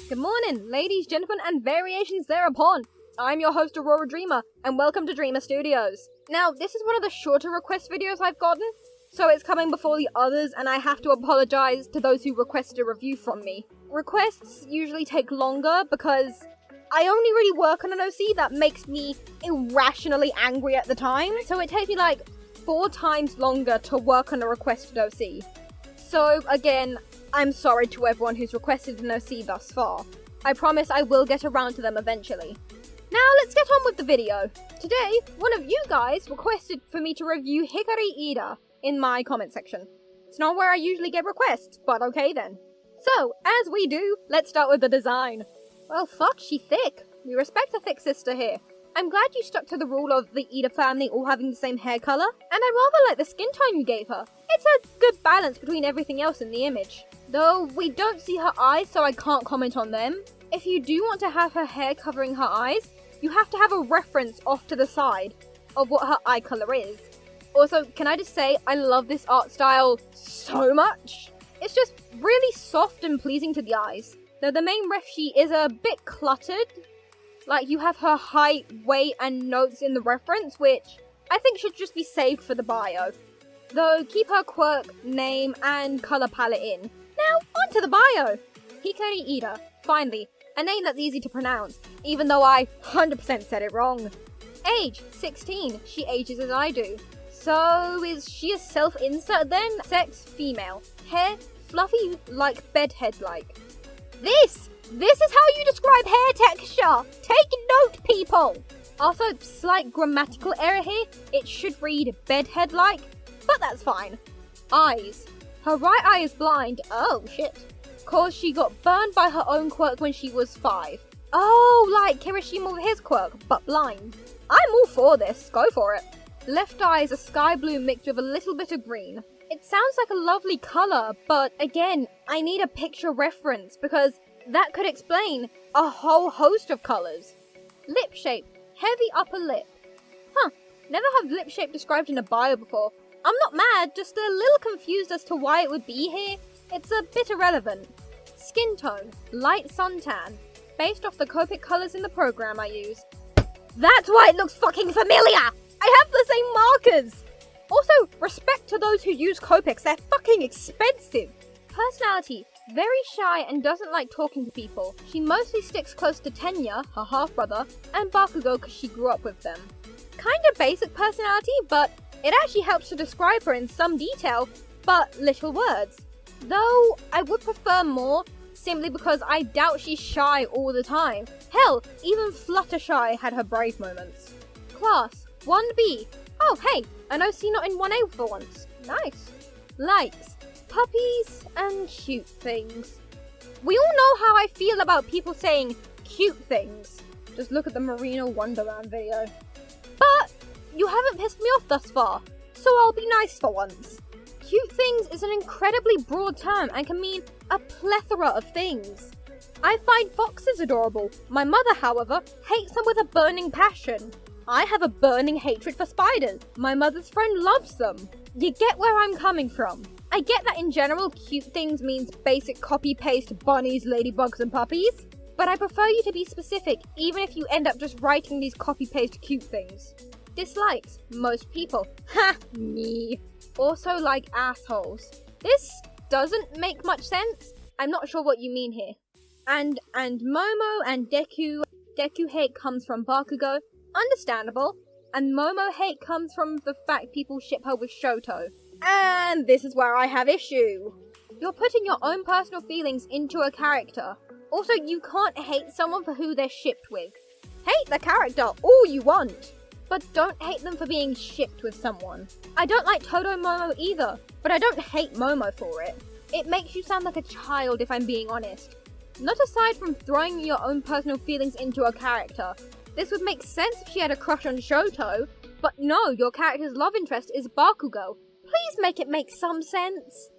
Good morning, ladies, gentlemen, and variations thereupon. I'm your host, Aurora Dreamer, and welcome to Dreamer Studios. Now, this is one of the shorter request videos I've gotten, so it's coming before the others, and I have to apologize to those who requested a review from me. Requests usually take longer because I only really work on an OC that makes me irrationally angry at the time, so it takes me like 4 times longer to work on a requested OC. So, again, I'm sorry to everyone who's requested an OC thus far. I promise I will get around to them eventually. Now let's get on with the video. Today, one of you guys requested for me to review Hikari Iida in my comment section. It's not where I usually get requests, but okay then. So, as we do, let's start with the design. Well, fuck, she's thick. We respect a thick sister here. I'm glad you stuck to the rule of the Iida family all having the same hair colour, and I rather like the skin tone you gave her. It's a good balance between everything else in the image. Though we don't see her eyes, so I can't comment on them. If you do want to have her hair covering her eyes, you have to have a reference off to the side of what her eye colour is. Also, can I just say, I love this art style so much. It's just really soft and pleasing to the eyes. Though the main ref sheet is a bit cluttered. Like, you have her height, weight, and notes in the reference, which I think should just be saved for the bio. Though, keep her quirk, name, and colour palette in. Now, onto the bio! Hikari Iida, finally, a name that's easy to pronounce, even though I 100% said it wrong. Age, 16, she ages as I do. So, is she a self-insert then? Sex, female. Hair, fluffy like bedhead-like. This is how you describe hair texture! Take note, people! Also, slight grammatical error here. It should read bedhead-like, but that's fine. Eyes. Her right eye is blind. Oh, shit. Cause she got burned by her own quirk when she was 5. Oh, like Kirishima with his quirk, but blind. I'm all for this. Go for it. Left eye is a sky blue mixed with a little bit of green. It sounds like a lovely colour, but again, I need a picture reference because that could explain a whole host of colours. Lip shape. Heavy upper lip. Huh. Never have lip shape described in a bio before. I'm not mad, just a little confused as to why it would be here. It's a bit irrelevant. Skin tone. Light suntan. Based off the Copic colours in the program I use. That's why it looks fucking familiar! I have the same markers! Also, respect to those who use Copics, they're fucking expensive! Personality. Very shy and doesn't like talking to people. She mostly sticks close to Tenya, her half-brother, and Bakugo because she grew up with them. Kinda basic personality, but it actually helps to describe her in some detail, but little words. Though, I would prefer more, simply because I doubt she's shy all the time. Hell, even Fluttershy had her brave moments. Class, 1B. Oh, hey, an OC not in 1A for once. Nice. Likes. Puppies and cute things. We all know how I feel about people saying cute things. Just look at the Merino Wonderland video. But you haven't pissed me off thus far, so I'll be nice for once. Cute things is an incredibly broad term and can mean a plethora of things. I find foxes adorable. My mother, however, hates them with a burning passion. I have a burning hatred for spiders. My mother's friend loves them. You get where I'm coming from. I get that in general, cute things means basic copy-paste bunnies, ladybugs, and puppies. But I prefer you to be specific, even if you end up just writing these copy-paste cute things. Dislikes. Most people. Ha! Me. Also like assholes. This doesn't make much sense. I'm not sure what you mean here. And Momo and Deku. Deku hate comes from Bakugo. Understandable. And Momo hate comes from the fact people ship her with Shoto. And this is where I have issue. You're putting your own personal feelings into a character. Also, you can't hate someone for who they're shipped with. Hate the character all you want, but don't hate them for being shipped with someone. I don't like Todo Momo either, but I don't hate Momo for it. It makes you sound like a child if I'm being honest. Not aside from throwing your own personal feelings into a character. This would make sense if she had a crush on Shoto, but no, your character's love interest is Bakugo. Please make it make some sense.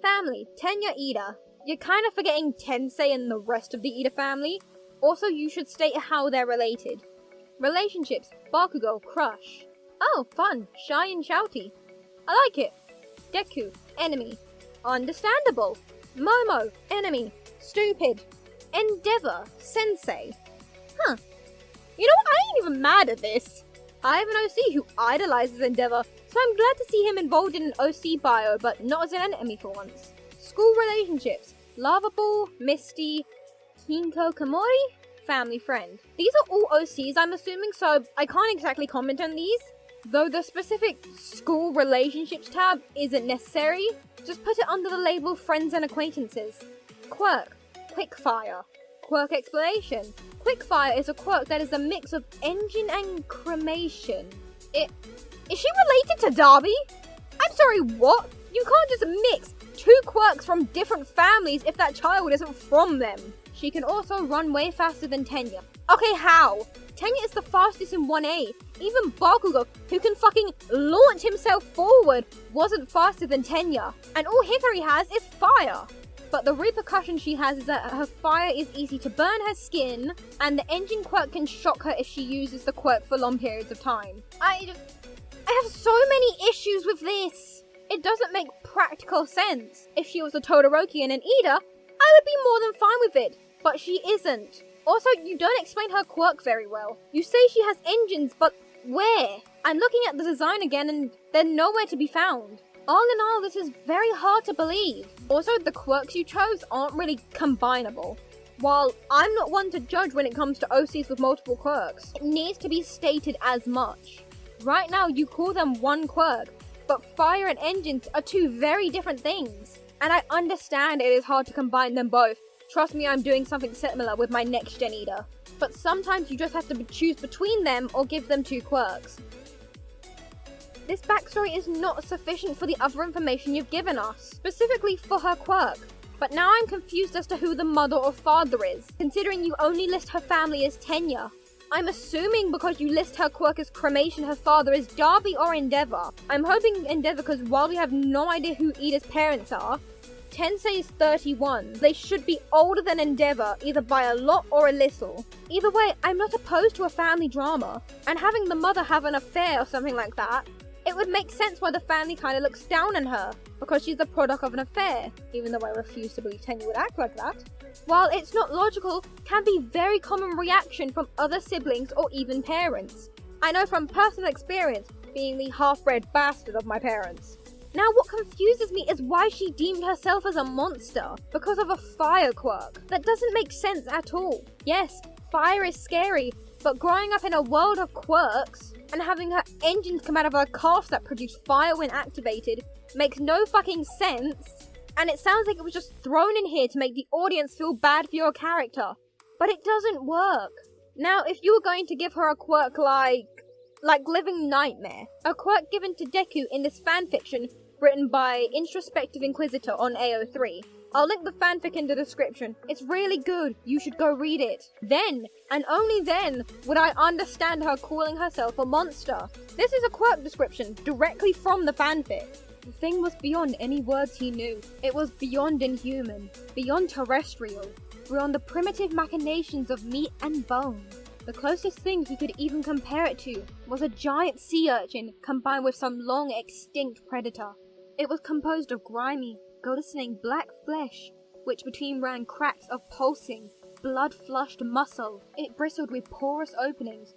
Family, Tenya Iida. You're kind of forgetting Tensei and the rest of the Iida family. Also, you should state how they're related. Relationships, Bakugo, crush. Oh, fun, shy and shouty. I like it. Deku, enemy. Understandable. Momo, enemy. Stupid. Endeavor Sensei. Huh. You know what? I ain't even mad at this. I have an OC who idolizes Endeavor, so I'm glad to see him involved in an OC bio, but not as an enemy for once. School relationships. Lava Ball, Misty, Kinko Kamori, family friend. These are all OCs, I'm assuming, so I can't exactly comment on these. Though the specific school relationships tab isn't necessary, just put it under the label friends and acquaintances. Quirk. Quickfire. Quirk explanation. Quickfire is a quirk that is a mix of engine and cremation. Is she related to Darby? I'm sorry, what? You can't just mix two quirks from different families if that child isn't from them. She can also run way faster than Tenya. Okay, how? Tenya is the fastest in 1A. Even Bakugo, who can fucking launch himself forward, wasn't faster than Tenya. And all Hikari has is fire. But the repercussion she has is that her fire is easy to burn her skin, and the engine quirk can shock her if she uses the quirk for long periods of time. I have so many issues with this. It doesn't make practical sense. If she was a Todoroki and an Iida, I would be more than fine with it. But she isn't. Also, you don't explain her quirk very well. You say she has engines, but where? I'm looking at the design again and they're nowhere to be found. All in all, this is very hard to believe. Also, the quirks you chose aren't really combinable. While I'm not one to judge when it comes to OCs with multiple quirks, it needs to be stated as much. Right now, you call them one quirk, but fire and engines are two very different things. And I understand it is hard to combine them both. Trust me, I'm doing something similar with my next gen Iida. But sometimes you just have to choose between them or give them two quirks. This backstory is not sufficient for the other information you've given us, specifically for her quirk. But now I'm confused as to who the mother or father is, considering you only list her family as Tenya. I'm assuming because you list her quirk as cremation, her father is Darby or Endeavor. I'm hoping Endeavor because while we have no idea who Iida's parents are, Tensei is 31. They should be older than Endeavor, either by a lot or a little. Either way, I'm not opposed to a family drama, and having the mother have an affair or something like that, it would make sense why the family kinda looks down on her, because she's the product of an affair, even though I refuse to believe Tenya would act like that. While it's not logical, can be very common reaction from other siblings or even parents. I know from personal experience, being the half-bred bastard of my parents. Now what confuses me is why she deemed herself as a monster, because of a fire quirk. That doesn't make sense at all. Yes, fire is scary, but growing up in a world of quirks, and having her engines come out of her calves that produce fire when activated, makes no fucking sense. And it sounds like it was just thrown in here to make the audience feel bad for your character. But it doesn't work. Now, if you were going to give her a quirk like Living Nightmare, a quirk given to Deku in this fanfiction written by Introspective Inquisitor on AO3. I'll link the fanfic in the description. It's really good. You should go read it. Then, and only then, would I understand her calling herself a monster. This is a quirk description directly from the fanfic. The thing was beyond any words he knew. It was beyond inhuman, beyond terrestrial, beyond the primitive machinations of meat and bone. The closest thing he could even compare it to was a giant sea urchin combined with some long extinct predator. It was composed of grimy, glistening black flesh, which between ran cracks of pulsing, blood-flushed muscle. It bristled with porous openings,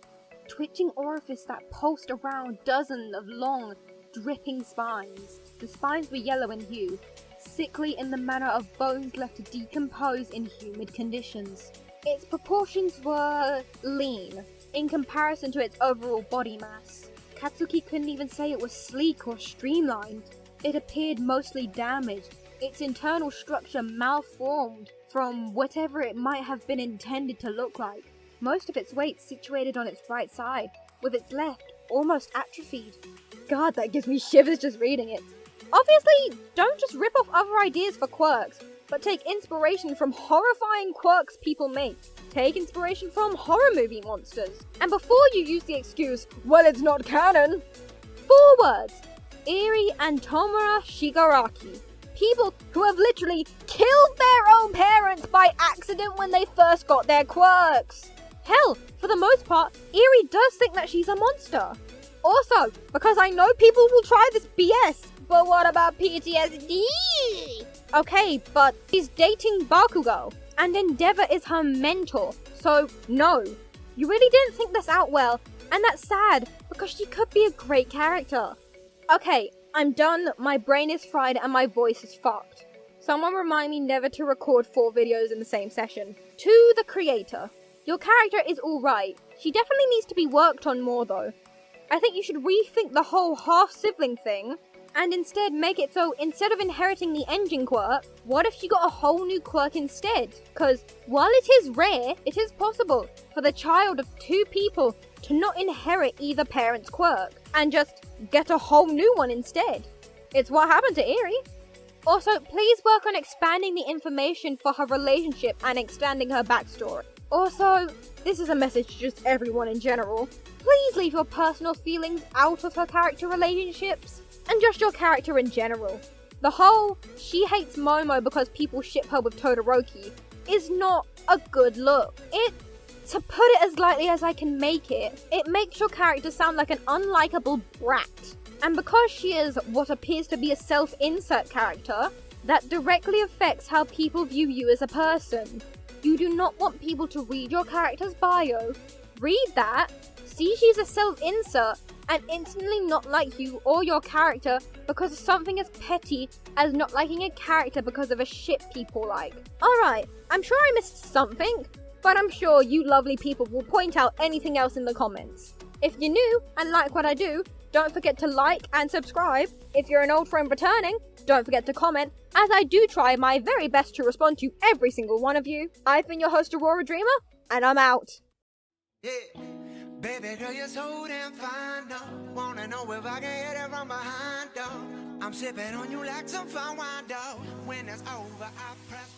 twitching orifices that pulsed around dozens of long, dripping spines. The spines were yellow in hue, sickly in the manner of bones left to decompose in humid conditions. Its proportions were lean, in comparison to its overall body mass. Katsuki couldn't even say it was sleek or streamlined. It appeared mostly damaged, its internal structure malformed from whatever it might have been intended to look like. Most of its weight situated on its right side, with its left almost atrophied. God, that gives me shivers just reading it. Obviously, don't just rip off other ideas for quirks, but take inspiration from horrifying quirks people make. Take inspiration from horror movie monsters. And before you use the excuse, well, it's not canon, 4 words. Eri and Tomura Shigaraki. People who have literally killed their own parents by accident when they first got their quirks. Hell, for the most part, Eri does think that she's a monster. Also, because I know people will try this BS, but what about PTSD? Okay, but she's dating Bakugo, and Endeavor is her mentor. So, no. You really didn't think this out well, and that's sad, because she could be a great character. Okay, I'm done, my brain is fried, and my voice is fucked. Someone remind me never to record 4 videos in the same session. To the creator. Your character is alright. She definitely needs to be worked on more though. I think you should rethink the whole half-sibling thing, and instead make it so instead of inheriting the engine quirk, what if she got a whole new quirk instead? Cause while it is rare, it is possible for the child of 2 people to not inherit either parent's quirk, and just get a whole new one instead. It's what happened to Eerie. Also, please work on expanding the information for her relationship and extending her backstory. Also, this is a message to just everyone in general. Please leave your personal feelings out of her character relationships, and just your character in general. The whole, she hates Momo because people ship her with Todoroki, is not a good look. To put it as lightly as I can make it, it makes your character sound like an unlikable brat. And because she is what appears to be a self-insert character, that directly affects how people view you as a person. You do not want people to read your character's bio, read that, see she's a self-insert, and instantly not like you or your character because of something as petty as not liking a character because of a shit people like. Alright, I'm sure I missed something, but I'm sure you lovely people will point out anything else in the comments. If you're new and like what I do, don't forget to like and subscribe. If you're an old friend returning, don't forget to comment, as I do try my very best to respond to every single one of you. I've been your host, Aurora Dreamer, and I'm out. Yeah. Baby girl, you're so damn fine, though. Wanna know if I can hit it from behind, though. I'm sipping on you like some fine wine, though. When it's over, I press